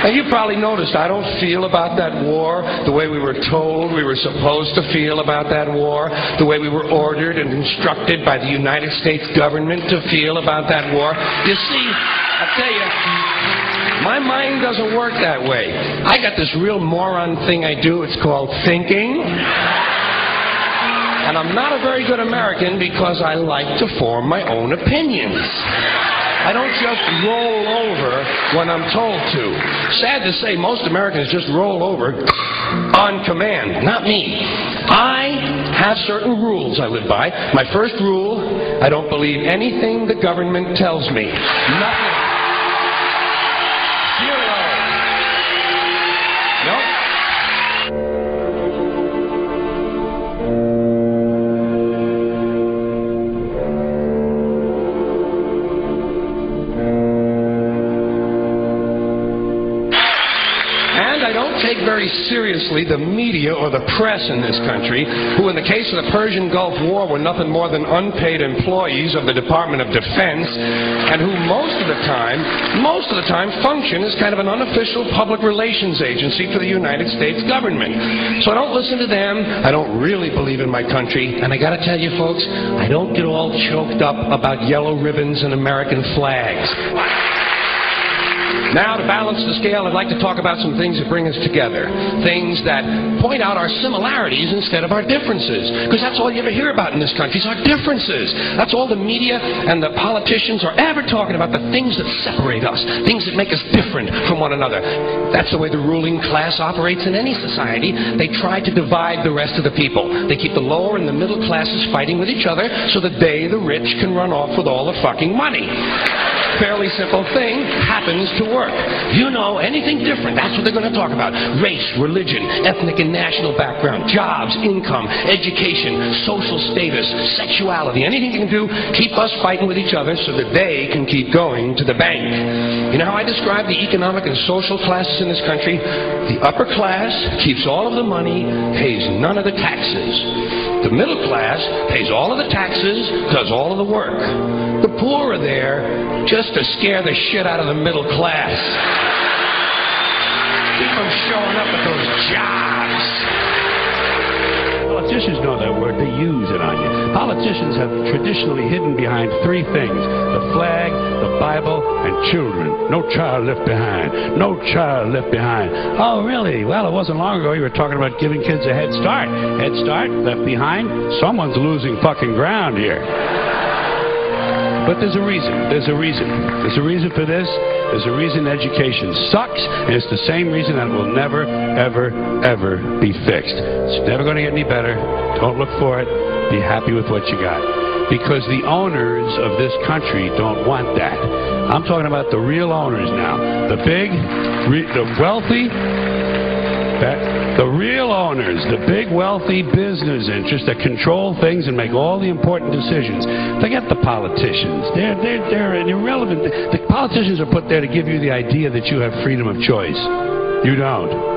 Now, you probably noticed I don't feel about that war the way we were told we were supposed to feel about that war, the way we were ordered and instructed by the United States government to feel about that war. You see, I tell you, my mind doesn't work that way. I got this real moron thing I do. It's called thinking. And I'm not a very good American because I like to form my own opinions. I don't just roll over when I'm told to. Sad to say, most Americans just roll over on command. Not me. I have certain rules I live by. My first rule, I don't believe anything the government tells me. Nothing. Zero. Nope. Take very seriously the media or the press in this country, who in the case of the Persian Gulf War were nothing more than unpaid employees of the Department of Defense, and who most of the time function as kind of an unofficial public relations agency for the United States government. So I don't listen to them. I don't really believe in my country, and I gotta tell you folks, I don't get all choked up about yellow ribbons and American flags. Now, to balance the scale, I'd like to talk about some things that bring us together. Things that point out our similarities instead of our differences. Because that's all you ever hear about in this country is our differences. That's all the media and the politicians are ever talking about, the things that separate us, things that make us different from one another. That's the way the ruling class operates in any society. They try to divide the rest of the people. They keep the lower and the middle classes fighting with each other so that they, the rich, can run off with all the fucking money. Fairly simple thing, happens to work. You know, anything different, that's what they're going to talk about. Race, religion, ethnic and national background, jobs, income, education, social status, sexuality, anything you can do, keep us fighting with each other so that they can keep going to the bank. You know how I describe the economic and social classes in this country? The upper class keeps all of the money, pays none of the taxes. The middle class pays all of the taxes, does all of the work. The poor are there just to scare the shit out of the middle class. Keep them showing up at those jobs. Politicians know that word. They use it on you. Politicians have traditionally hidden behind three things: the flag, the Bible, and children. No child left behind. No child left behind. Oh, really? Well, it wasn't long ago you were talking about giving kids a head start. Head start? Left behind? Someone's losing fucking ground here. But there's a reason. There's a reason. There's a reason for this. There's a reason education sucks, and it's the same reason that it will never, ever, ever be fixed. It's never going to get any better. Don't look for it. Be happy with what you got. Because the owners of this country don't want that. I'm talking about the real owners now. The big, the wealthy, the real owners, the big wealthy business interests that control things and make all the important decisions. Forget the politicians. They're irrelevant. The politicians are put there to give you the idea that you have freedom of choice. You don't.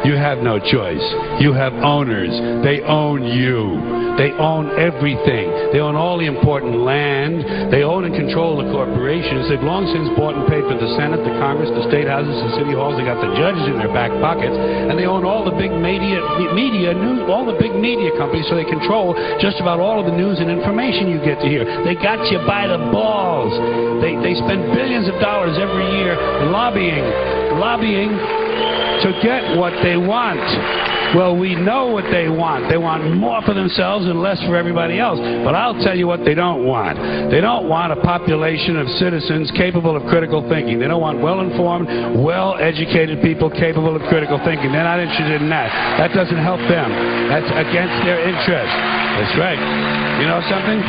You have no choice. You have owners. They own you. They own everything. They own all the important land. They own and control the corporations. They've long since bought and paid for the Senate, the Congress, the state houses, the city halls. They got the judges in their back pockets, and they own all the big media news, all the big media companies. So they control just about all of the news and information you get to hear. They got you by the balls. They spend billions of dollars every year lobbying to get what they want. Well, we know what they want. They want more for themselves and less for everybody else. But I'll tell you what they don't want. They don't want a population of citizens capable of critical thinking. They don't want well-informed, well-educated people capable of critical thinking. They're not interested in that. That doesn't help them. That's against their interest. That's right. You know something?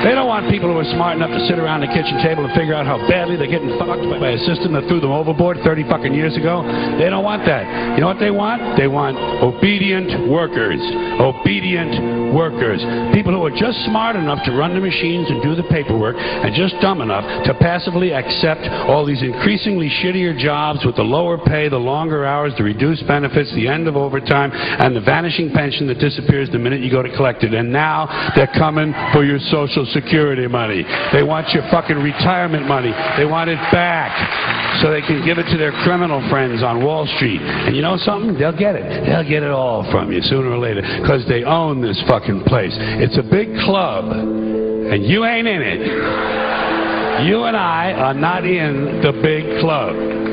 They don't want people who are smart enough to sit around the kitchen table and figure out how badly they're getting fucked by a system that threw them overboard 30 fucking years ago. They don't want that. You know what they want? They want obedient workers. Obedient workers. People who are just smart enough to run the machines and do the paperwork, and just dumb enough to passively accept all these increasingly shittier jobs with the lower pay, the longer hours, the reduced benefits, the end of overtime, and the vanishing pension that disappears the minute you go to collect it. And now they're coming for your Social Social Security money. They want your fucking retirement money. They want it back so they can give it to their criminal friends on Wall Street. And you know something? They'll get it. They'll get it all from you sooner or later because they own this fucking place. It's a big club, and you ain't in it. You and I are not in the big club.